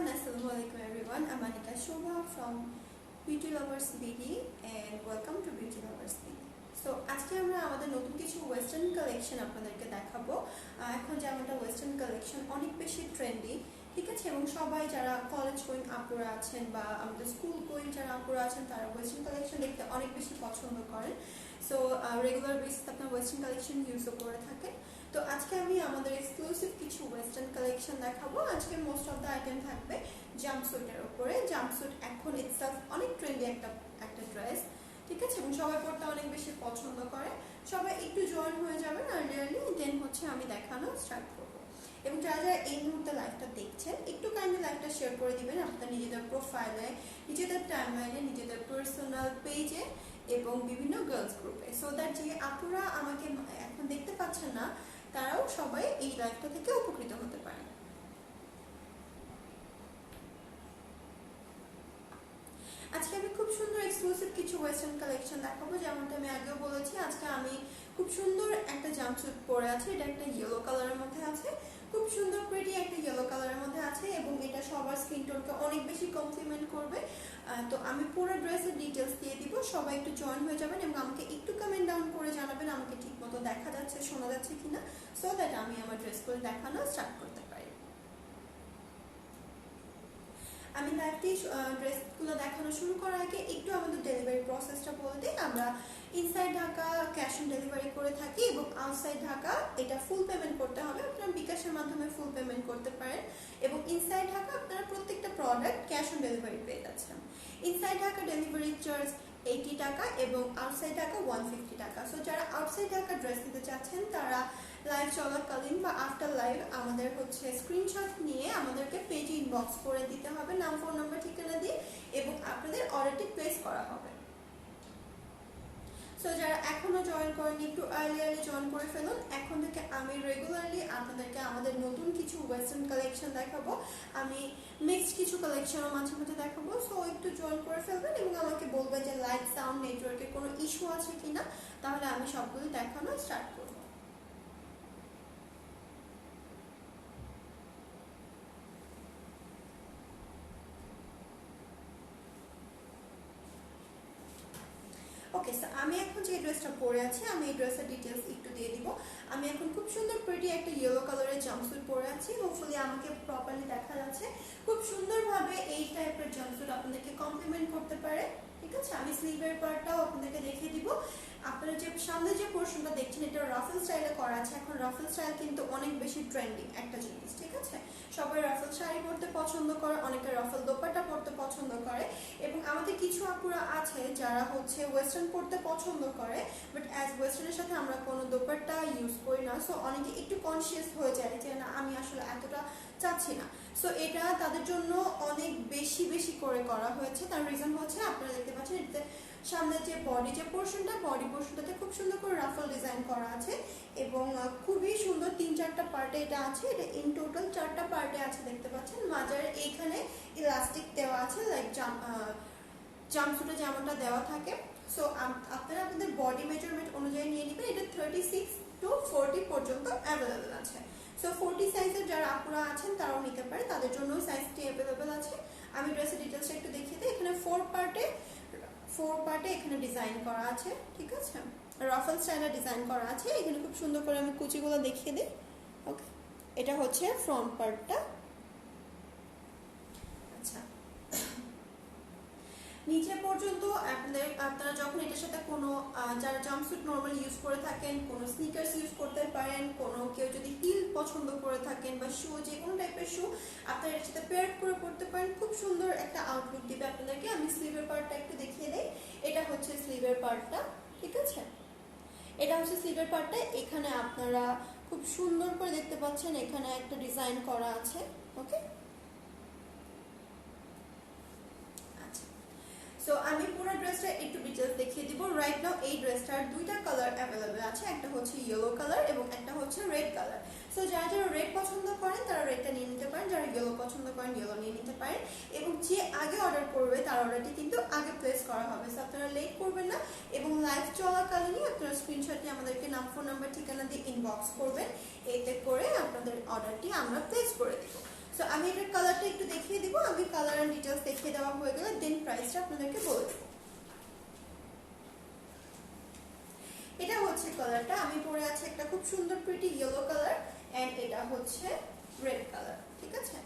everyone. Assalamualaikum everyone. I'm Anika Shobha from Beauty Lovers BD and welcome to Beauty Lovers BD. So আজকে আমরা আমাদের নতুন কিছু western collection আপনাদেরকে দেখাবো। এখন যেমনটা ওয়েস্টার্ন কালেকশন অনেক বেশি ট্রেন্ডি, ঠিক আছে, এবং সবাই যারা কলেজ গোয়িং আপুরা আছেন বা আমাদের স্কুল গোয়িং যারা আপুরা আছেন তারা ওয়েস্টার্ন কালেকশন দেখতে অনেক বেশি পছন্দ করেন। সো রেগুলার বেসিস আপনার ওয়েস্টার্ন কালেকশন ইউজও করে থাকেন। তো আজকে আমি আমাদের এক্সক্লুসিভ কিছু ওয়েস্টার্ন কালেকশন দেখাবো। আজকে মোস্ট অফ দ্য আইটেম থাকবে জাম্পস্যুটের উপরে। জাম্পস্যুট এখন ইটসেলফ অনেক ট্রেন্ডি একটা ড্রেস, ঠিক আছে, এবং সবাই পড়তে অনেক বেশি পছন্দ করে। সবাই একটু জয়েন হয়ে যাবেন আর্লিয়ারলি, দেন হচ্ছে আমি দেখানো স্টার্ট করবো। এবং যারা যারা এই মুহূর্তে লাইভটা দেখছেন একটু কাইন্ডলি লাইভটা শেয়ার করে দিবেন আপনার নিজেদের প্রোফাইলে, নিজেদের টাইমলাইনে, নিজেদের পার্সোনাল পেজে এবং বিভিন্ন গার্লস গ্রুপে, সো দ্যাট যে আপুরা আমাকে এখন দেখতে পাচ্ছেন না তারাও সবাই এই লাইভটা থেকে উপকৃত হতে পারে। আজকে আমি খুব সুন্দর এক্সক্লুসিভ কিছু ওয়েস্টার্ন কালেকশন দেখাবো। যেমনটা আমি আগেও বলেছি, আজকে আমি খুব সুন্দর একটা জাম্পস্যুট পরে আছি। এটা একটা ইয়েলো কালারের মধ্যে আছে, খুব সুন্দর প্রিটি একটা ইয়েলো কালারের মধ্যে আছে এবং এটা সবার স্কিন টোনকে অনেক বেশি কমপ্লিমেন্ট করবে। তো আমি পুরো ড্রেসের ডিটেলস দিয়ে দিব, সবাই একটু জয়েন হয়ে যাবেন এবং আমাকে একটু কমেন্ট ডাউন করে জানাবেন আমাকে ঠিক মতো দেখা যাচ্ছে, শোনা যাচ্ছে কিনা, সো দ্যাট আমি আমার ড্রেসগুলো দেখানো স্টার্ট করতে পারি। আমি লাইভটি ড্রেসগুলো দেখানো শুরু করার আগে একটু আমাদের ডেলিভারি প্রসেসটা বলে দিই। আমরা inside Dhaka cash on delivery করে থাকি এবং আউটসাইড ঢাকা এটা ফুল পেমেন্ট করতে হবে। আপনারা বিকাশের মাধ্যমে ফুল পেমেন্ট করতে পারেন এবং ইনসাইড ঢাকা আপনারা প্রত্যেকটা প্রোডাক্ট ক্যাশ অন ডেলিভারি পেয়ে যাচ্ছেন। ইনসাইড ঢাকা ডেলিভারি চার্জ 80 টাকা এবং আউটসাইড ঢাকা 150 টাকা। সো যারা আউটসাইড ঢাকা ড্রেস নিতে চাচ্ছেন তারা লাইভ চলাকালীন বা আফটার লাইভ আমাদের হচ্ছে স্ক্রিনশট নিয়ে আমাদেরকে পেজে ইনবক্স করে দিতে হবে, নাম, ফোন নাম্বার, ঠিকানা দিয়ে, এবং আপনাদের অর্ডারটি প্লেস করা হবে। সো যারা এখনো জয়েন করেননি একটু আর্লিয়ারলি জয়েন করে ফেলুন। এখন থেকে আমি রেগুলারলি আপনাদেরকে আমাদের নতুন কিছু ওয়েস্টার্ন কালেকশন দেখাবো। আমি মিক্সড কিছু কালেকশনও মাঝে মাঝে দেখাবো। সো একটু জয়েন করে ফেলবেন এবং আমাকে বলবেন যে লাইট, সাউন্ড, নেটওয়ার্কের কোনো ইস্যু আছে কিনা, তাহলে আমি সবগুলো দেখানো স্টার্ট করবো। ওকে, সো আমি এখন যে ড্রেসটা পরে আছি আমি এই ড্রেসের ডিটেলস একটু দিয়ে দিব। আমি এখন খুব সুন্দর প্রিটি একটা ইয়েলো কালারের জাম্পস্যুট পরে আছি। হোপফুলি আমাকে প্রপারলি দেখা যাচ্ছে। খুব সুন্দরভাবে এই টাইপের জাম্পস্যুট আপনাদেরকে কমপ্লিমেন্ট করতে পারে, ঠিক আছে। আমি স্লিভের পার্টটাও আপনাদেরকে দেখিয়ে দিব। আপনারা যে সামনে যে পোর্শনটা দেখছেন এটা রাফেল স্টাইলে করা আছে। এখন রাফেল স্টাইল কিন্তু অনেক বেশি ট্রেন্ডিং একটা জিনিস, ঠিক আছে। সবাই রাফেল শাড়ি পরতে পছন্দ করে, অনেকে রাফেল দোপাট্টা পরতে পছন্দ করে এবং আমাদের কিছু আপুরা আছে যারা হচ্ছে ওয়েস্টার্ন পরতে পছন্দ করে, বাট অ্যাজ ওয়েস্টার্নের সাথে আমরা কোনো দোপাট্টা ইউজ করি না। সো অনেকে একটু কনসিয়াস হয়ে যায় যে না আমি আসলে এতটা চাচ্ছি না। সো এটা তাদের জন্য অনেক বেশি বেশি করে করা হয়েছে। তার রিজন হচ্ছে আপনারা দেখতে পাচ্ছেন এটাতে সামনে যে বডি যে পোর্শনটা, বডি পোর্শনটাতে খুব সুন্দর করে রাফেল ডিজাইন করা আছে এবং খুবই সুন্দর 3-4টা পার্টে এটা আছে। এটা ইন টোটাল 4টা পার্টে আছে, দেখতে পাচ্ছেন। মাজার এইখানে ইলাস্টিক দেওয়া আছে, লাইক জাম্পস্যুটে যেমনটা দেওয়া থাকে। সো আপনারা আপনাদের বডি মেজারমেন্ট অনুযায়ী নিয়ে নেবেন। এটা 36 to 40 পর্যন্ত অ্যাভেলেবেল আছে। সো 40 সাইজের যারা আপুরা আছেন তারাও নিতে পারে, তাদের জন্য সাইজটি অ্যাভেলেবেল আছে। আমি ড্রেসের ডিটেলসটা একটু দেখিয়ে দিই। এখানে 4 পার্টে এখানে ডিজাইন করা আছে, ঠিক আছে, রাফেল স্টাইলে ডিজাইন করা আছে। এখানে খুব সুন্দর করে আমি কুচিগুলো দেখিয়ে দিই। ওকে, এটা হচ্ছে ফ্রন্ট পার্টটা। আচ্ছা, নিচে পর্যন্ত আপনারা যখন এটার সাথে কোনো যারা জাম্পস্যুট নর্মালি ইউজ করে থাকেন, কোনো স্নিকার্স ইউজ করতে পারেন, কোনো কেউ যদি হিল পছন্দ করে থাকেন বা শু, যে কোনো টাইপের শু আপনারা এর সাথে পেয়ার করে পড়তে পারেন। খুব সুন্দর একটা আউটলুক দিবে আপনাদেরকে। আমি স্লিভের পার্টটা একটু দেখিয়ে দিই। এটা হচ্ছে স্লিভের পার্টটা, ঠিক আছে, এটা হচ্ছে স্লিভের পার্টটা। এখানে আপনারা খুব সুন্দর করে দেখতে পাচ্ছেন এখানে একটা ডিজাইন করা আছে। ওকে, সো আমি পুরো ড্রেসটা একটু ডিটেইলস দেখিয়ে দিব। রাইট নাও এই ড্রেসটার 2টা কালার অ্যাভেলেবেল আছে, একটা হচ্ছে ইয়েলো কালার এবং একটা হচ্ছে রেড কালার। সো যারা যারা রেড পছন্দ করেন তারা রেডটা নিয়ে নিতে পারেন, যারা ইয়েলো পছন্দ করেন ইয়েলো নিয়ে নিতে পারেন এবং যে আগে অর্ডার করবে তার অর্ডারটি কিন্তু আগে প্লেস করা হবে। সো আপনারা লেট করবেন না এবং লাইভ চলাকালীনই আপনারা স্ক্রিনশট নিয়ে আমাদেরকে নাম, ফোন নাম্বার, ঠিকানা দিয়ে ইনবক্স করবেন। এতে করে আপনাদের অর্ডারটি আমরা প্লেস করে দেব। সো আমি এটার কালারটা একটু দেখিয়ে দিব, আমি কালার এন্ড ডিটেইলস দেখিয়ে দেওয়া হয়ে গেলে দেন প্রাইসটা আপনাদেরকে বলে দেব। এটা হচ্ছে কালারটা, আমি পরে আছি একটা খুব সুন্দর প্রিটি ইয়েলো কালার এন্ড এটা হচ্ছে রেড কালার, ঠিক আছে।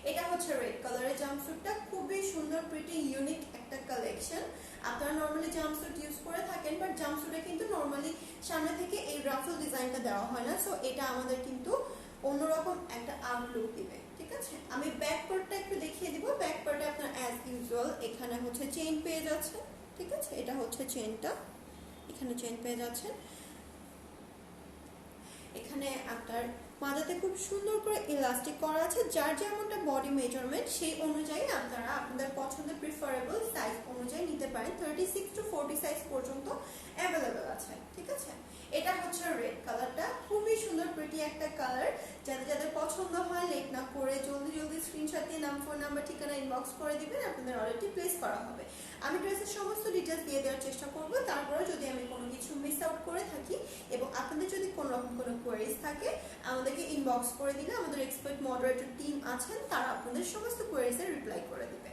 এটা হচ্ছে রেড কালারের জাম্পস্যুটটা, খুবই সুন্দর প্রিটি ইউনিক একটা কালেকশন। আপনারা নরমালি জাম্পস্যুট ইউজ করে থাকেন, বাট জাম্পস্যুটে কিন্তু নরমালি সামনে থেকে এই রাফল ডিজাইনটা দেওয়া হয় না, সো এটা আমাদের কিন্তু অন্যরকম একটা আউটলুক দিবে, ঠিক আছে। আমি ব্যাক পার্টটা একটু দেখিয়ে দিব। ব্যাক পার্টে আপনার অ্যাজ ইউজুয়াল এখানে হচ্ছে চেইন পেয়ে যাচ্ছে, ঠিক আছে। এটা হচ্ছে চেইনটা, এখানে চেইন পেয়ে যাচ্ছেন। এখানে আপনার মাথাতে খুব সুন্দর করে ইলাস্টিক করা আছে, যার যেমনটা বডি মেজারমেন্ট সেই অনুযায়ী আপনারা আপনাদের পছন্দের প্রিফারেবল সাইজ অনুযায়ী নিতে পারেন। 36 to 40 সাইজ পর্যন্ত অ্যাভেলেবেল আছে, ঠিক আছে। এটা হচ্ছে রেড কালারটা, খুবই সুন্দর প্রিটি একটা কালার। যাদের যাদের পছন্দ হয় লেট না করে জলদি জলদি স্ক্রিনশট দিয়ে নাম, ফোন নাম্বার, ঠিকানা ইনবক্স করে দিবেন, আপনাদের অর্ডারটি প্লেস করা হবে। আমি ড্রেসের সমস্ত ডিটেলস দিয়ে দেওয়ার চেষ্টা করব। তারপরে যদি আমি কোনো কিছু মিস আউট করে থাকি এবং আপনাদের যদি কোনো রকম কোনো কোয়ারিজ থাকে আমাদেরকে ইনবক্স করে দিলে আমাদের এক্সপার্ট মডারেটর টিম আছেন, তারা আপনাদের সমস্ত কোয়ারিজের রিপ্লাই করে দিবে।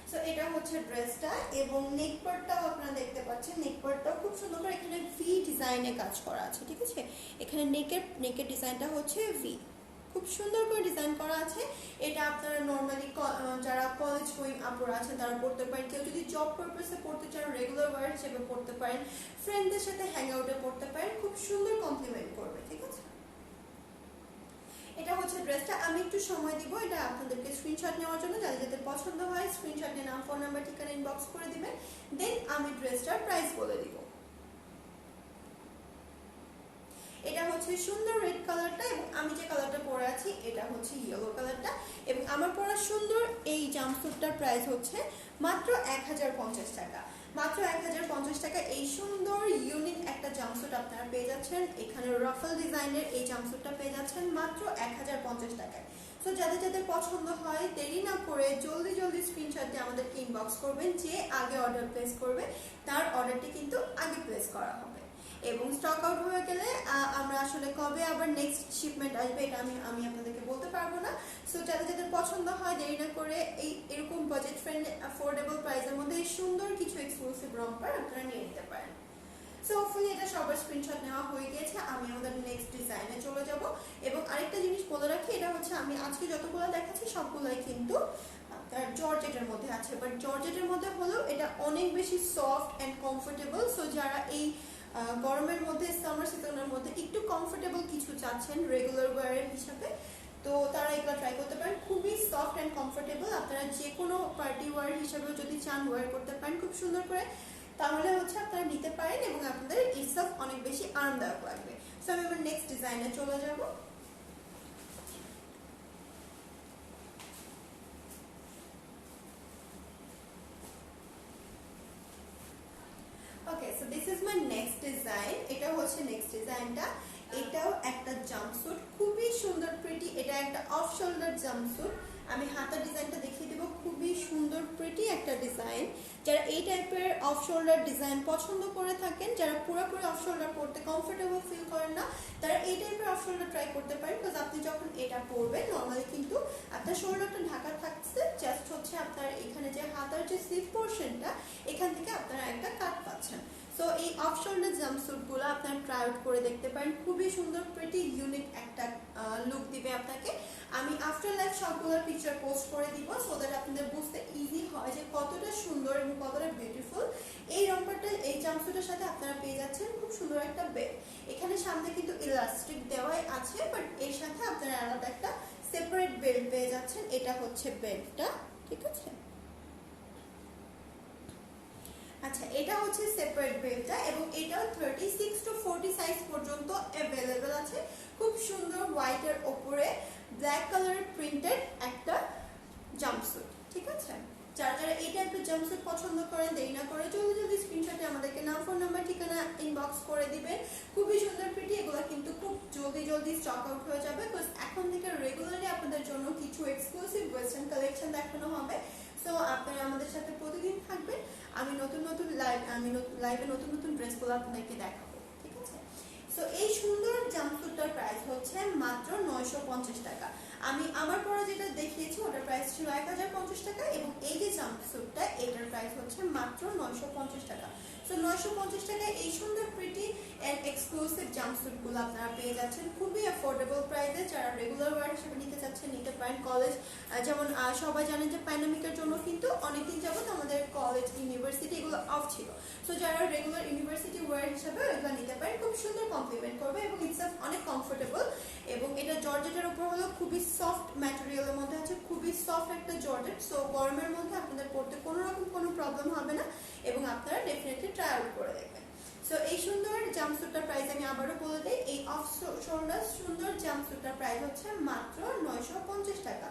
সো এটা হচ্ছে ড্রেসটা এবং নেক পার্টটাও আপনারা দেখতে পাচ্ছেন। নেক পার্টটাও খুব সুন্দর করে এখানে ভি ডিজাইনে কাজ করা আছে, ঠিক আছে। এখানে নেকের ডিজাইনটা হচ্ছে ভি, খুব সুন্দর করে ডিজাইন করা আছে। এটা আপনারা নরমালি যারা কলেজ গোয়িং আপুরা আছেন তারা পড়তে পারেন, কেউ যদি জব পারপাসে পড়তে চান রেগুলার ওয়্যার হিসেবে পড়তে পারেন, ফ্রেন্ডদের সাথে হ্যাং আউটে পড়তে পারেন, খুব সুন্দর কমপ্লিমেন্ট করবে, ঠিক আছে। এটা হচ্ছে ড্রেসটা, আমি একটু সময় দিব এটা আপনাদেরকে স্ক্রিনশট নেওয়ার জন্য। যাদের যাদের পছন্দ হয় স্ক্রিনশট নিয়ে নাম, ফোন নাম্বার, ঠিকানা ইনবক্স করে দিবেন, দেন আমি ড্রেসটার প্রাইস বলে দিব। এটা হচ্ছে সুন্দর রেড কালারটা এবং আমি যে কালারটা পরে আছি এটা হচ্ছে ইয়েলো কালারটা। এবং আমার পরা সুন্দর এই জাম্পস্যুটটার প্রাইস হচ্ছে মাত্র 1050 টাকা। মাত্র 1050 টাকা এই সুন্দর ইউনিক একটা জাম্পস্যুট আপনারা পেয়ে যাচ্ছেন। এখানে রাফল ডিজাইনের এই জাম্পস্যুটটা পেয়ে যাচ্ছেন মাত্র 1050 টাকায়। সো যাদের যাদের পছন্দ হয় দেরি না করে জলদি জলদি স্ক্রিনশট দিয়ে আমাদেরকে ইনবক্স করবেন। যে আগে অর্ডার প্লেস করবে তার অর্ডারটি কিন্তু আগে প্লেস করা হবে। এবং স্টক আউট হয়ে গেলে আমরা আসলে কবে আবার নেক্সট শিপমেন্ট আসবে এটা আমি আপনাদেরকে বলতে পারবো না। সো যাদের যাদের পছন্দ হয় দেরি না করে এরকম বাজেট ফ্রেন্ডলি অ্যাফোর্ডেবল প্রাইসের মধ্যে সুন্দর কিছু এক্সক্লুসিভ রম্পার আপনারা নিয়ে নিতে পারেন। সো হোপফুলি এটা সবার স্ক্রিনশট নেওয়া হয়ে গেছে। আমি আমাদের নেক্সট ডিজাইনে চলে যাব। এবং আরেকটা জিনিস বলে রাখি, এটা হচ্ছে আমি আজকে যতগুলো দেখাচ্ছি সবগুলোই কিন্তু জর্জেটের মধ্যে আছে, বাট জর্জেটের মধ্যে হলেও এটা অনেক বেশি সফট অ্যান্ড কমফোর্টেবল। সো যারা এই গরমের মধ্যে সামার সিজনের মধ্যে একটু কমফোর্টেবল কিছু চাচ্ছেন রেগুলার ওয়্যারের হিসাবে, তো তারা এগুলো ট্রাই করতে পারেন। খুবই সফট অ্যান্ড কমফোর্টেবল, আপনারা যে কোনো পার্টি ওয়্যার হিসাবেও যদি চান ওয়্যার করতে পারেন খুব সুন্দর করে, তাহলে হচ্ছে আপনারা নিতে পারেন এবং আপনাদের ইটসেলফ অনেক বেশি আরামদায়ক লাগবে। সো আমি আমার নেক্সট ডিজাইনে চলে যাব। Okay, so this is my next design. এটা হচ্ছে নেক্সট ডিজাইনটা, এটাও একটা জাম্পস্যুট, খুবই সুন্দর প্রিটি। এটা একটা অফ শোল্ডার জাম্পস্যুট। আমি হাতার ডিজাইনটা দেখিয়ে দেবো, খুবই সুন্দর প্রিটি একটা ডিজাইন। যারা এই টাইপের অফ শোল্ডার ডিজাইন পছন্দ করে থাকেন, যারা পুরোপুরি অফ শোল্ডার পরতে কমফোর্টেবল ফিল করেন না, তারা এই টাইপের অফ শোল্ডার ট্রাই করতে পারেন। বিকজ আপনি যখন এটা পরবেন নর্মালি কিন্তু আপনার শোল্ডারটা ঢাকা থাকছে, জাস্ট হচ্ছে আপনার এখানে যে হাতার যে স্লিভ পোর্শনটা এখান থেকে আপনারা একটা কাট পাচ্ছেন। সো এই অফ শোল্ডার জাম্পস্যুটগুলো আপনারা ট্রাই আউট করে দেখতে পারেন, খুবই সুন্দর প্রিটি ইউনিক একটা লুক দিবে আপনাকে। আমি আফটার লাইফ সবগুলোর পিকচার পোস্ট করে দিব সো দ্যাট আপনাদের বুঝতে ইজি হয় যে কতটা সুন্দর এবং কতটা বিউটিফুল। এই রম্পারটা এই জাম্পস্যুটের সাথে আপনারা পেয়ে যাচ্ছেন খুব সুন্দর একটা বেল্ট। এখানে সামনে কিন্তু ইলাস্টিক দেওয়াই আছে, বাট এর সাথে আপনারা আলাদা একটা সেপারেট বেল্ট পেয়ে যাচ্ছেন। এটা হচ্ছে বেল্টটা, ঠিক আছে। আচ্ছা, এটা হচ্ছে সেপারেট বেল্টটা এবং এটাও 36 to 40 সাইজ পর্যন্ত অ্যাভেলেবেল আছে। খুব সুন্দর হোয়াইটের ওপরে ব্ল্যাক কালারের প্রিন্টেড একটা জাম্পস্যুট, ঠিক আছে। যারা যারা এই টাইপের জাম্পস্যুট পছন্দ করেন দেরি না করে জলদি জলদি স্ক্রিনশটে আমাদেরকে নাম, ফোন নাম্বার, ঠিকানা ইনবক্স করে দিবেন। খুবই সুন্দর প্রিটি, এগুলো কিন্তু খুব জলদি জলদি স্টক আউট হয়ে যাবে। বিকজ এখন থেকে রেগুলারলি আপনাদের জন্য কিছু এক্সক্লুসিভ ওয়েস্টার্ন কালেকশন দেখানো হবে। সো আপনারা আমাদের সাথে প্রতিদিন থাকবেন। আমি নতুন নতুন লাইভে নতুন নতুন ড্রেসগুলো আপনাদেরকে দেখাবো, ঠিক আছে। সো সো এই সুন্দর জাম্পস্যুটটার প্রাইস হচ্ছে মাত্র 950 টাকা। আমি আমার পরে যেটা দেখিয়েছি ওটার প্রাইস ছিল 1050 টাকা, এবং এই যে জাম্পস্যুটটা এটার প্রাইস হচ্ছে মাত্র 950 টাকা। সো 950 টাকায় এই সুন্দর প্রিটি অ্যান্ড এক্সক্লুসিভ জাম্পস্যুটগুলো আপনারা পেয়ে যাচ্ছেন খুবই অ্যাফোর্ডেবল প্রাইসে। যারা রেগুলার ওয়্যার হিসেবে নিতে চাচ্ছেন নিতে পারেন। কলেজ যেমন সবাই জানেন যে প্যান্ডেমিকের জন্য কিন্তু অনেকদিন যাবত আমাদের কলেজ ইউনিভার্সিটি এগুলো অফ ছিল। সো যারা রেগুলার ইউনিভার্সিটি ওয়্যার হিসেবে এগুলো নিতে পারেন, খুব সুন্দর কমপ্লিমেন্ট করবে এবং ইটস অনেক কমফোর্টেবল। এবং এটা জর্জেটের উপর হলো খুবই সফট ম্যাটেরিয়ালের মধ্যে আছে, খুবই সফট একটা জর্জেট। সো গরমের মধ্যে আপনাদের পড়তে কোনো রকম কোনো প্রবলেম হবে না, এবং আপনারা ডেফিনেটলি ট্রাই আউট করে দেখবেন। সো এই সুন্দর জাম্পস্যুটটার প্রাইস আমি আবারও বলে দিই, এই অফ শোল্ডার সুন্দর জাম্পস্যুটটার প্রাইস হচ্ছে মাত্র 950 টাকা,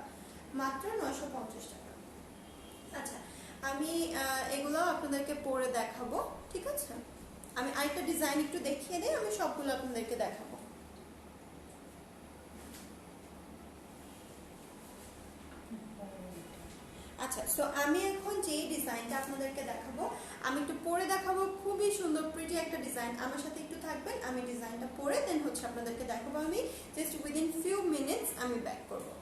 মাত্র 950 টাকা। আচ্ছা, আমি এগুলো আপনাদেরকে পরে দেখাবো, ঠিক আছে? আমি আরেকটা ডিজাইন একটু দেখিয়ে দিই, আমি সবগুলো আপনাদেরকে দেখাবো। আচ্ছা, সো আমি এখন যেই ডিজাইনটা আপনাদেরকে দেখাবো আমি একটু পরে দেখাবো, খুবই সুন্দর প্রিটি একটা ডিজাইন। আমার সাথে একটু থাকবেন, আমি ডিজাইনটা পরে দেন হচ্ছে আপনাদেরকে দেখাবো। আমি জাস্ট উইদিন ফিউ মিনিটস আমি ব্যাক করবো।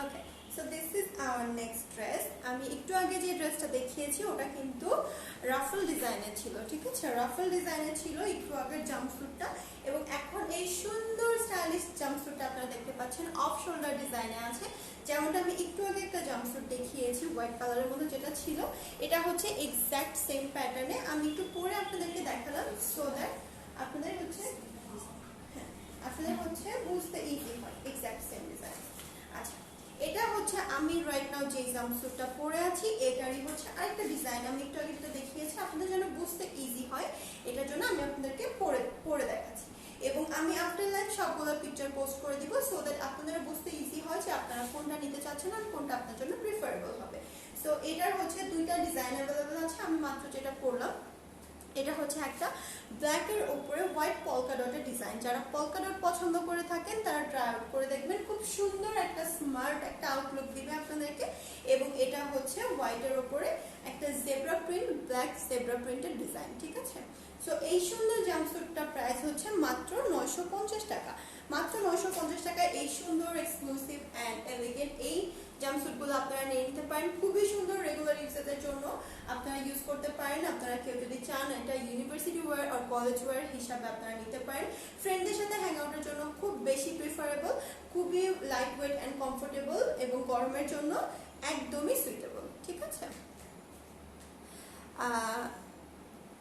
Okay, so this is our next dress. আমি একটু আগে যে ড্রেসটা দেখিয়েছি ওটা কিন্তু রাফল ডিজাইনের ছিল, ঠিক আছে? রাফল ডিজাইনের ছিল একটু আগের জাম্পস্যুটটা, এবং এখন এই সুন্দর স্টাইলিশ জাম্পস্যুটটা আপনারা দেখতে পাচ্ছেন অফ শোল্ডার ডিজাইনে আছে। যেমনটা আমি একটু আগে একটা জাম্পস্যুট দেখিয়েছি হোয়াইট কালারের মধ্যে যেটা ছিল, এটা হচ্ছে এক্স্যাক্ট সেম প্যাটার্নে। আমি একটু পরে আপনাদেরকে দেখালাম সো দ্যাট আপনাদের হচ্ছে বুঝতে ইজি হয়, এক্স্যাক্ট সেম ডিজাইন। আচ্ছা, এটা হচ্ছে আমি রাইট নাও যে জাম্পস্যুটটা পরে আছি এটারই হচ্ছে আরেকটা ডিজাইন। আমি একটু আগে যেটা দেখিয়েছি আপনাদের জন্য বুঝতে ইজি হয় এটার জন্য আমি আপনাদেরকে পরে দেখাচ্ছি, এবং আমি আফটার লাইভ সবগুলো পিকচার পোস্ট করে দিব সো দ্যাট আপনাদের বুঝতে ইজি হয় যে আপনারা কোনটা নিতে চাচ্ছেন আর কোনটা আপনার জন্য প্রিফারেবল হবে। সো এটার হচ্ছে দুইটা ডিজাইন অ্যাভেলেবল আছে। আমি মাত্র যেটা পরলাম এটা হচ্ছে একটা ব্ল্যাকের উপরে হোয়াইট পলকা ডটের ডিজাইন। যারা পলকা ডট পছন্দ করে থাকেন তারা ট্রাই আউট করে দেখবেন, খুব সুন্দর একটা স্মার্ট একটা আউটলুক দিবে আপনাদেরকে। এবং এটা হচ্ছে হোয়াইটের উপরে একটা জেব্রা প্রিন্ট, ব্ল্যাক জেব্রা প্রিন্টের ডিজাইন, ঠিক আছে? সো এই সুন্দর জাম্পস্যুটটার প্রাইস হচ্ছে মাত্র 950 টাকা, মাত্র 950 টাকায় এই সুন্দর এক্সক্লুসিভ অ্যান্ড এলিগেন্ট এই জাম্পস্যুটগুলো আপনারা নিয়ে নিতে পারেন। খুবই সুন্দর, রেগুলার ইউজের জন্য আপনারা ইউজ করতে পারেন। আপনারা কেউ যদি চান এটা ইউনিভার্সিটি ওয়্যার আর কলেজ ওয়্যার হিসাবে আপনারা নিতে পারেন। ফ্রেন্ডদের সাথে হ্যাং আউটের জন্য খুব বেশি প্রিফারেবল, খুবই লাইট ওয়েট অ্যান্ড কমফোর্টেবল, এবং গরমের জন্য একদমই সুইটেবল, ঠিক আছে?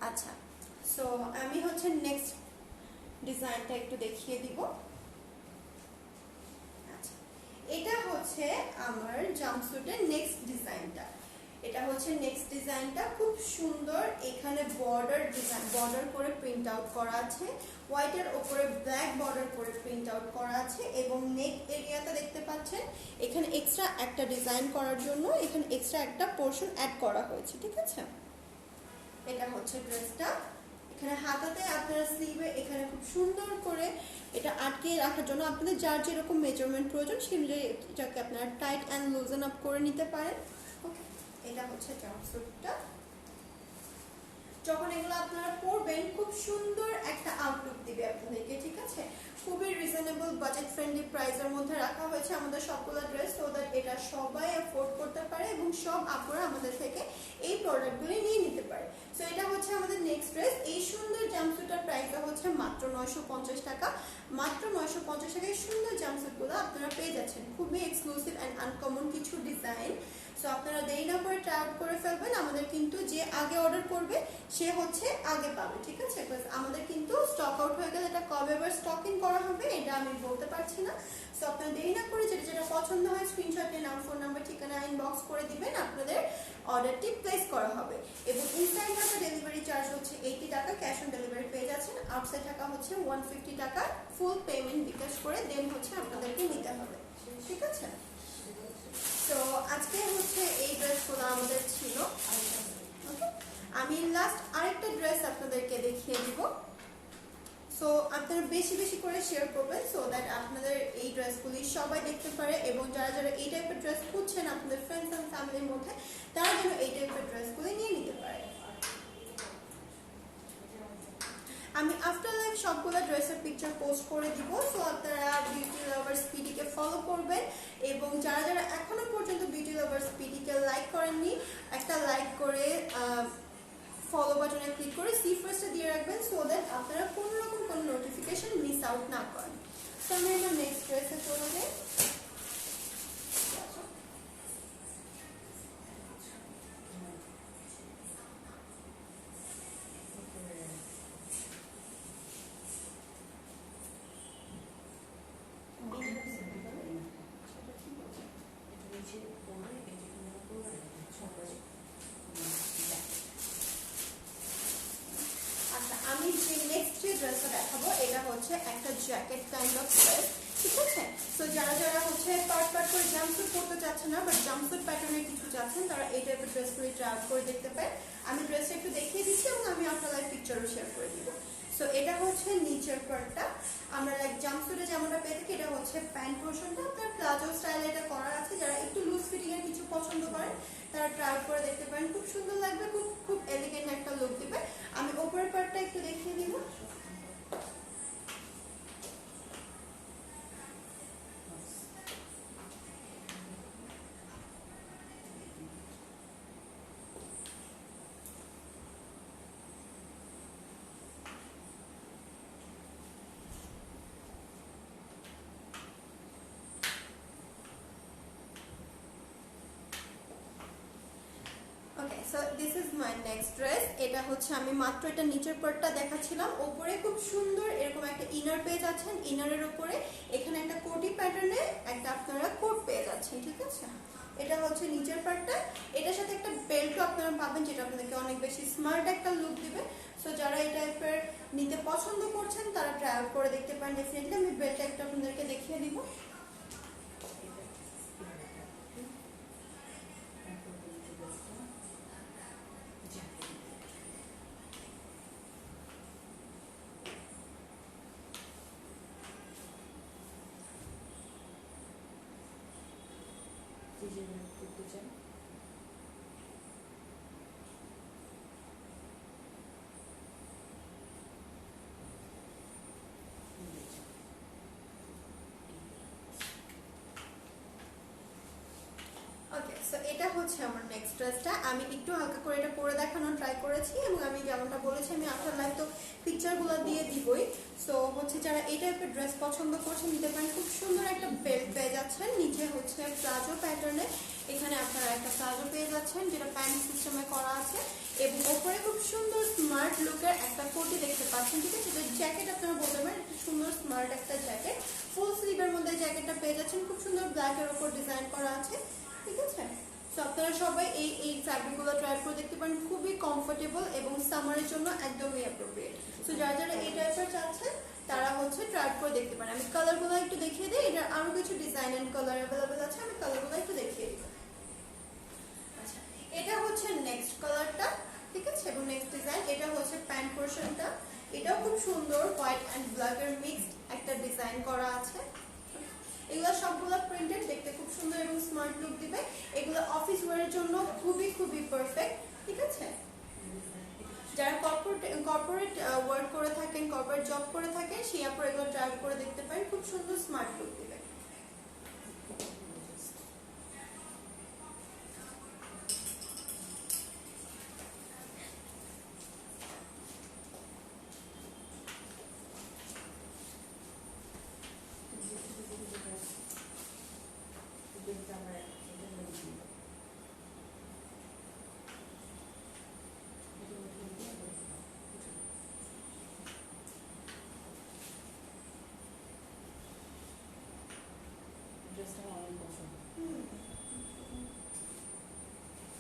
আচ্ছা, সো আমি হচ্ছে নেক্সট ডিজাইনটা একটু দেখিয়ে দিব। আচ্ছা, এটা হচ্ছে আমার জাম্পস্যুটের নেক্সট ডিজাইনটা। এটা হচ্ছে নেক্সট ডিজাইনটা, খুব সুন্দর। এখানে বর্ডার ডিজাইন, বর্ডার করে প্রিন্ট আউট করা আছে, হোয়াইটের উপরে ব্ল্যাক বর্ডার করে প্রিন্ট আউট করা আছে, এবং নেক এরিয়াটা দেখতে পাচ্ছেন এখানে এক্সট্রা একটা ডিজাইন করার জন্য এখানে এক্সট্রা একটা পোর্শন অ্যাড করা হয়েছে, ঠিক আছে। এটা হচ্ছে ড্রেসটা। এখানে হাতাতে আপনারা স্লিভে এখানে খুব সুন্দর করে এটা আটকে রাখার জন্য আপনাদের যার যেরকম মেজারমেন্ট প্রয়োজন সেই অনুযায়ী এটাকে আপনারা টাইট অ্যান্ড লুজেন আপ করে নিতে পারেন। ওকে, এটা হচ্ছে জাম্পস্যুটটা। যখন এগুলো আপনারা পরবেন খুব সুন্দর একটা আউটলুক দিবে আপনাদেরকে, ঠিক আছে। খুবই রিজনেবল বাজেট ফ্রেন্ডলি প্রাইসের মধ্যে রাখা হয়েছে আমাদের সবগুলো ড্রেস, সো দ্যাট এটা সবাই অ্যাফোর্ড করতে পারে এবং সব আপুরা আমাদের থেকে এই প্রোডাক্টগুলি নিয়ে নিতে পারে। সো এটা হচ্ছে আমাদের নেক্সট ড্রেস। এই সুন্দর জাম্পস্যুটের প্রাইসটা হচ্ছে মাত্র 950 টাকা। মাত্র 950 টাকায় সুন্দর জাম্পস্যুটগুলো আপনারা পেয়ে যাচ্ছেন। খুবই এক্সক্লুসিভ অ্যান্ড আনকমন কিছু ডিজাইন। সো আপনারা দেরি না করে ট্রাই আউট করে ফেলবেন। আমাদের কিন্তু যে আগে অর্ডার করবে সে হচ্ছে আগে পাবে, ঠিক আছে। আমাদের কিন্তু স্টক আউট হয়ে গেলে এটা কবে আবার স্টক ইন করা হবে এটা আমি বলতে পারছি না। সো আপনারা দেরি না করে যেটা যেটা পছন্দ হয় স্ক্রিনশট নিয়ে নাম, ফোন নাম্বার, ঠিকানা ইনবক্স করে দিবেন, আপনাদের অর্ডারটি প্লেস করা হবে। এবং ইনসাইড ঢাকা ডেলিভারি চার্জ হচ্ছে 80 টাকা, ক্যাশ অন ডেলিভারি পেয়ে যাচ্ছেন। আউটসাইড টাকা হচ্ছে 150 টাকা, ফুল পেমেন্ট বিকাশ করে দেন হচ্ছে আপনাদেরকে নিতে হবে, ঠিক আছে। তো আজকে হচ্ছে এই ড্রেসগুলো আমাদের ছিল। আমি লাস্ট আরেকটা ড্রেস আপনাদেরকে দেখিয়ে দিব। সো আপনারা বেশি বেশি করে শেয়ার করবেন, সো দ্যাট আপনাদের এই ড্রেসগুলি সবাই দেখতে পারে, এবং যারা যারা এই টাইপের ড্রেস খুঁজছেন আপনাদের ফ্রেন্ডস অ্যান্ড ফ্যামিলির মধ্যে, তারা যেন এই টাইপের ড্রেসগুলি নিয়ে নিতে পারে। আমি আফটার লাইফ সবগুলো ড্রেসের পিকচার পোস্ট করে দিব, সো আপনারা বিউটি লাভার্স পিডিকে ফলো করবেন। এবং যারা যারা এখনো পর্যন্ত বিউটি লাভার্স পিডিকে লাইক করেননি, একটা লাইক করে ফলো বাটনে ক্লিক করে সি ফার্স্টে দিয়ে রাখবেন, সো দ্যাট আপনারা কোনো রকম কোনো নোটিফিকেশন মিস আউট না করেন। তো আমি আমার নেক্সট ড্রেসে চলে যাই। আমি যে নেক্সট যে ড্রেসটা দেখাবো এটা হচ্ছে একটা জ্যাকেট কাইন্ড অফ ড্রেস, ঠিক আছে। তো যারা যারা হচ্ছে পার্ট পার্ট করে জাম্পস্যুট পরতে চাচ্ছেন না, বাট জাম্পস্যুট প্যাটার্নের কিছু চাচ্ছেন, তারা এই টাইপের ড্রেসগুলি ট্রাই আউট করে দেখতে পারেন। আমি ড্রেসটা একটু দেখিয়ে দিচ্ছি এবং আমি আপনার লাইভ পিকচারও শেয়ার করে দিব। সো এটা হচ্ছে নিচের পার্টটা, আমরা লাইক জাম্পস্যুটে যেমনটা পেয়ে থাকি, এটা হচ্ছে প্যান্ট পোর্শনটা। আপনার প্লাজো স্টাইলে এটা করা আছে, যারা একটু লুজ ফিটিং এর কিছু পছন্দ করেন তারা ট্রাই আউট করে দেখতে পারেন। খুব সুন্দর লাগবে, খুব খুব এলিগেন্ট একটা লুক দিবে। আমি উপরের পার্টটা একটু দেখিয়ে দিব। Okay, so this is my next dress. এটা হচ্ছে আমি মাত্র এটা নিচের পার্টটা দেখাচ্ছিলাম। উপরে খুব সুন্দর এরকম একটা ইনার পেয়ে যাচ্ছেন, ইনারের উপরে এখানে একটা কোটি প্যাটার্নে একটা আপনারা কোট পেয়ে যাচ্ছেন, ঠিক আছে। এটা হচ্ছে নিচের পার্টটা। এটার সাথে একটা বেল্টও আপনারা পাবেন, যেটা আপনাদেরকে অনেক বেশি স্মার্ট একটা লুক দিবে। সো যারা এই টাইপের নিতে পছন্দ করছেন তারা ট্রাই আউট করে দেখতে পারেন ডেফিনেটলি। আমি বেল্টটা একটু আপনাদেরকে দেখিয়ে দিব। ওকে, সো এটা হচ্ছে আমার নেক্সট ড্রেসটা। আমি একটু হালকা করে এটা পরে দেখানোর ট্রাই করেছি, এবং আমি যেমনটা বলেছি আমি আফটার লাইভ তো পিকচারগুলো দিয়ে দিবই। সো হচ্ছে যারা এই টাইপের ড্রেস পছন্দ করছেন নিতে পারেন। খুব সুন্দর একটা বেল্ট পেয়ে যাচ্ছেন, নিচে হচ্ছে প্লাজো প্যাটার্নে এখানে আপনারা একটা প্লাজো পেয়ে যাচ্ছেন, যেটা প্যান্ট সিস্টেমে করা আছে, এবং ওপরে খুব সুন্দর স্মার্ট লুকের একটা একটা কোটি দেখতে পাচ্ছেন, ঠিক আছে। তো জ্যাকেট আপনারা বলতে পারেন, একটা সুন্দর স্মার্ট একটা জ্যাকেট, ফুল স্লিভের মধ্যে জ্যাকেটটা পেয়ে যাচ্ছেন, খুব সুন্দর ব্ল্যাকের উপর ডিজাইন করা আছে, ঠিক আছে। তো আপনারা সবাই এই ফ্যাব্রিকগুলো ট্রাই করে দেখতে পারেন, খুবই কমফোর্টেবল এবং সামারের জন্য একদমই অ্যাপ্রোপ্রিয়েট। তো যারা যারা এই টাইপের চাচ্ছেন তারা হচ্ছে ট্রাই করে দেখতে পারেন। আমি কালারগুলো একটু দেখিয়ে দিই, এটা আরো কিছু ডিজাইন এন্ড কালার অ্যাভেলেবেল আছে, আমি কালারগুলো একটু দেখিয়ে দিই। আচ্ছা, এটা হচ্ছে নেক্সট কালারটা, ঠিক আছে, এবং নেক্সট ডিজাইন। এটা হচ্ছে প্যান্ট পোরশনটা, এটাও খুব সুন্দর হোয়াইট এন্ড ব্ল্যাক এর মিক্সড একটা ডিজাইন করা আছে। এগুলো সবগুলো প্রিন্টেড, দেখতে খুব সুন্দর এবং স্মার্ট লুক দিবে। এগুলো অফিস ওয়্যারের জন্য খুবই খুবই পারফেক্ট, ঠিক আছে। যারা কর্পোরেট ওয়ার্ক করে থাকেন, কর্পোরেট জব করে থাকেন, সেই আপনারা এগুলো ট্রাই করে দেখতে পারেন, খুব সুন্দর স্মার্ট লুক দিবে।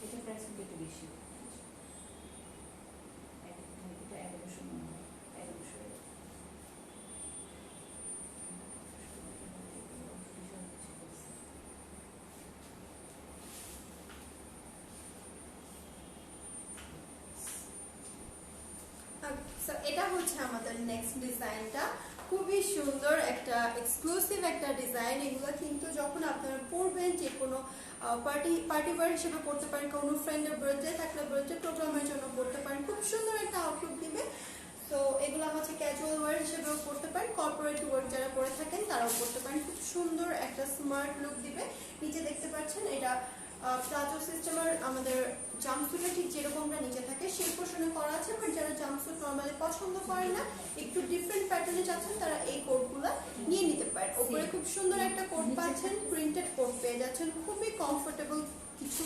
এটা প্রাইস কিন্তু একটু বেশি, এটা 1100 মনে হয়, 1100 এটা হচ্ছে আমাদের নেক্সট ডিজাইনটা, খুবই সুন্দর একটা এক্সক্লুসিভ একটা ডিজাইন। এগুলো কিন্তু যখন আপনারা পরবেন, যে কোনো পার্টি ওয়্যার হিসেবে পড়তে পারেন, কোনো ফ্রেন্ডের বার্থডে থাকলে বার্থডে প্রোগ্রামের জন্য পড়তে পারেন, খুব সুন্দর একটা আউটলুক দিবে। তো এগুলো হচ্ছে ক্যাজুয়াল ওয়্যার হিসেবেও পড়তে পারেন, কর্পোরেট ওয়ার্ক যারা করে থাকেন তারাও পড়তে পারেন, খুব সুন্দর একটা স্মার্ট লুক দিবে। নিচে দেখতে পাচ্ছেন এটা প্লাজো সিস্টেমের আমাদের জাম্পস্যুটটা ঠিক যেরকমটা নিচে থাকে সেই পোর্শনে করা আছে, বাট যারা জাম্পস্যুট নর্মালি পছন্দ করেন না, একটু ডিফারেন্ট প্যাটার্নে চাচ্ছেন, তারা এই কোটগুলো নিয়ে নিতে পারেন। উপরে খুব সুন্দর একটা কোট পাচ্ছেন, প্রিন্টেড কোট পেয়ে যাচ্ছেন, খুবই কমফোর্টেবল কিছু,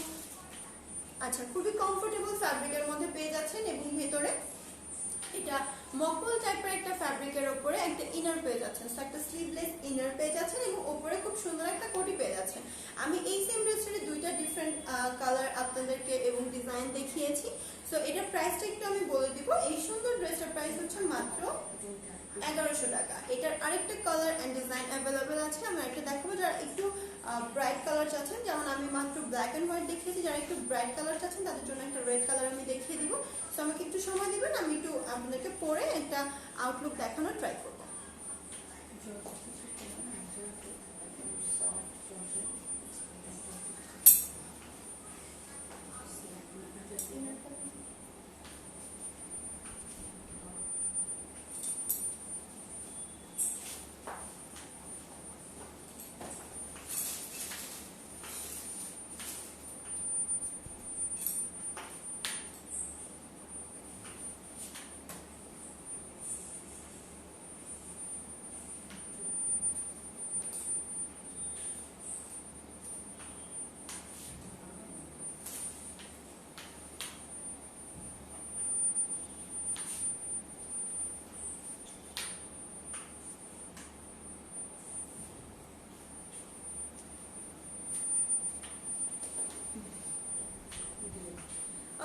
আচ্ছা, খুবই কমফোর্টেবল ফ্যাব্রিকের মধ্যে পেয়ে যাচ্ছেন। এবং ভেতরে এটা মকমল টাইপের একটা ফ্যাব্রিকের উপরে একটা ইনার পেয়ে যাচ্ছেন, সো একটা স্লিভলেস ইনার পেয়ে যাচ্ছেন এবং উপরে খুব সুন্দর একটা কোটি পেয়ে যাচ্ছেন। আমি এই সেম ড্রেসটারে দুইটা ডিফারেন্ট কালার আপনাদেরকে এবং ডিজাইন দেখিয়েছি। সো এটার প্রাইসটা একটু আমি বলে দিব। এই সুন্দর ড্রেসটার প্রাইস হচ্ছে মাত্র 1100 টাকা। এটার আরেকটা কালার এন্ড ডিজাইন অ্যাভেলেবেল আছে, আমি একটা দেখাবো। যারা একটু ব্রাইট কালার চাচ্ছেন, যেমন আমি মাত্র ব্ল্যাক এন্ড হোয়াইট দেখিয়েছি, যারা একটু ব্রাইট কালার চাচ্ছেন তাদের জন্য একটা রেড কালার আমি দেখিয়ে দিব। সো আমাকে একটু সময় দিবেন, আমি একটু আপনাদেরকে পরে একটা আউটলুক দেখানোর ট্রাই করব।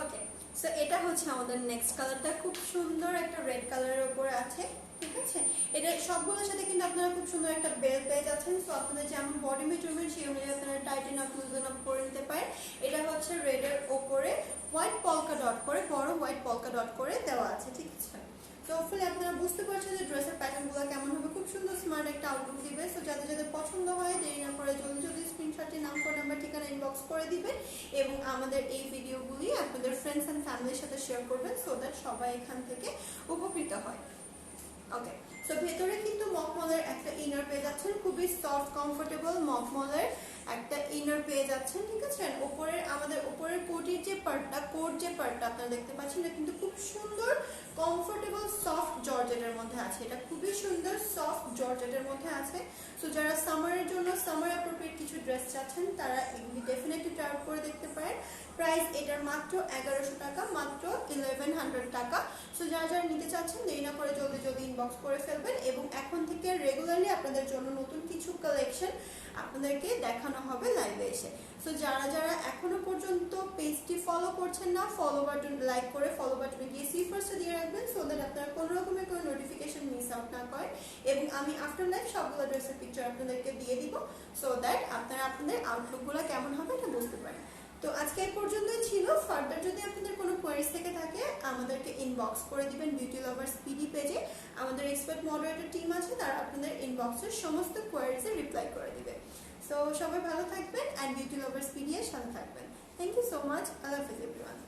ওকে, সো এটা হচ্ছে আমাদের নেক্সট কালারটা, খুব সুন্দর একটা রেড কালারের উপরে আছে, ঠিক আছে। এটা সবগুলোর সাথে কিন্তু আপনারা খুব সুন্দর একটা বেল পেয়ে যাচ্ছেন। সো আপনাদের যেমন বডি মেজারমেন্ট সেই অনুযায়ী আপনারা টাইটেন আপ লুজেন আপ করে নিতে পারেন। এটা হচ্ছে রেডের উপরে হোয়াইট পলকা ডট করে, বড় হোয়াইট পলকা ডট করে দেওয়া আছে, ঠিক আছে। তো হোপফুলি আপনারা বুঝতে পারছেন যে ড্রেসের প্যাটার্নগুলো কেমন হবে, খুব সুন্দর স্মার্ট একটা আউটলুক দিবে। সো যাদের যাদের পছন্দ হয় দেরি না করে জলদি জলদি স্ক্রিনশটে নাম, ফোন নাম্বার, ঠিকানা ইনবক্স করে দিবেন এবং আমাদের এই ভিডিওগুলি আপনাদের ফ্রেন্ডস অ্যান্ড ফ্যামিলির সাথে শেয়ার করবেন, সো দ্যাট সবাই এখান থেকে উপকৃত হয়। ওকে, সো ভেতরে কিন্তু মকমলের একটা ইনার পেয়ে যাচ্ছেন, খুবই সফট কমফোর্টেবল মকমলের একটা ইনার পেয়ে যাচ্ছেন, ঠিক আছে। উপরের আমাদের উপরের কোটের যে পার্টটা, কোট যে পার্টটা আপনারা দেখতে পাচ্ছেন, এটা কিন্তু খুব সুন্দর কমফোর্টেবল সফট জর্জেটের মধ্যে আছে। এটা খুবই সুন্দর সফট জর্জেটের মধ্যে আছে। সো যারা সামারের জন্য সামার অ্যাপ্রোপ্রিয়েট কিছু ড্রেস চাচ্ছেন তারা এগুলি ডেফিনেটলি ট্রাই করে দেখতে পারেন। প্রাইস এটার মাত্র 1100 টাকা, মাত্র 1100 টাকা। সো যারা যারা নিতে চাচ্ছেন দেরি না করে জলদি জলদি ইনবক্স করে ফেলবেন, এবং এখন থেকে রেগুলারলি আপনাদের জন্য নতুন কিছু কালেকশন আপনাদেরকে দেখানো হবে লাইভে এসে। সো যারা যারা এখনো পর্যন্ত পেজটি ফলো করছেন না, ফলো বাটন লাইক করে ফলো বাটনে গিয়ে সি ফার্স্টে দিয়ে রাখবেন, সো দ্যাট আপনারা কোনো রকমের কোনো নোটিফিকেশন মিস আউট না করেন। এবং আমি আফটার লাইভ সবগুলো ড্রেসের পিকচার আপনাদেরকে দিয়ে দিব, সো দ্যাট আপনারা আপনাদের আউটলুকগুলো কেমন হবে এটা বুঝতে পারেন। তো আজকে এই পর্যন্তই ছিল। ফার্দার যদি আপনাদের কোনো কোয়ারিজ থেকে থাকে আমাদেরকে ইনবক্স করে দিবেন বিউটি লাভার্স পিডি পেজে। আমাদের এক্সপার্ট মডারেটর টিম আছে, তারা আপনাদের ইনবক্সের সমস্ত কোয়ারিজে রিপ্লাই করে দিবে। সো সবাই ভালো থাকবেন অ্যান্ড বিউটি লাভার্স পিডি এর সাথে থাকবেন। Thank you so much. আল্লাহ হাফেজ এভরিওয়ান।